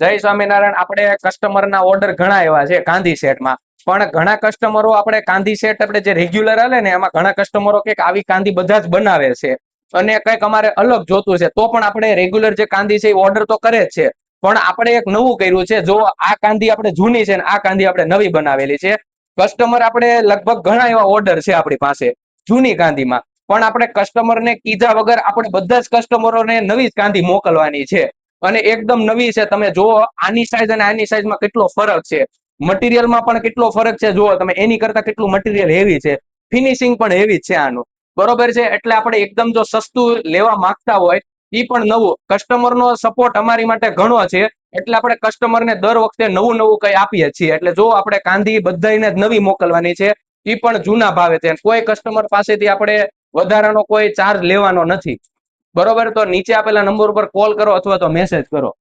જય સ્વામિનારાયણ. આપણે કસ્ટમરના ઓર્ડર ઘણા એવા છે કાંધી સેટમાં, પણ ઘણા કસ્ટમરો આપણે કાંધી સેટ આપણે જે રેગ્યુલર હાલે ને એમાં ઘણા કસ્ટમરો કે આવી કાંધી બધા જ બનાવે છે અને કંઈક અમારે અલગ જોતું છે, તો પણ આપણે રેગ્યુલર જે કાંધી છે એ ઓર્ડર તો કરે જ છે. પણ આપણે એક નવું કર્યું છે. જો આ કાંધી આપણે જૂની છે ને આ કાંધી આપણે નવી બનાવેલી છે. કસ્ટમર આપણે લગભગ ઘણા એવા ઓર્ડર છે આપણી પાસે જૂની કાંધીમાં, પણ આપણે કસ્ટમરને કીધા વગર આપણે બધા જ કસ્ટમરોને નવી જ કાંધી મોકલવાની છે અને એકદમ નવી છે. તમે જુઓ આની સાઈઝ અને આની સાઈઝમાં કેટલો ફરક છે, મટીરિયલમાં પણ કેટલો ફરક છે. જુઓ તમે, એની કરતા કેટલું મટીરિયલ હેવી છે, ફિનિશિંગ પણ હેવી છે આનું, બરોબર છે. એટલે આપણે એકદમ જો સસ્તું લેવા માંગતા હોય એ પણ નવું, કસ્ટમરનો સપોર્ટ અમારી માટે ઘણો છે એટલે આપણે કસ્ટમરને દર વખતે નવું નવું કઈ આપીએ છીએ. એટલે જો આપણે કાંધી બધાને જ નવી મોકલવાની છે, એ પણ જૂના ભાવે છે. કોઈ કસ્ટમર પાસેથી આપણે વધારાનો કોઈ ચાર્જ લેવાનો નથી, બરોબર. તો નીચે આપેલા નંબર ઉપર કોલ કરો અથવા તો મેસેજ કરો.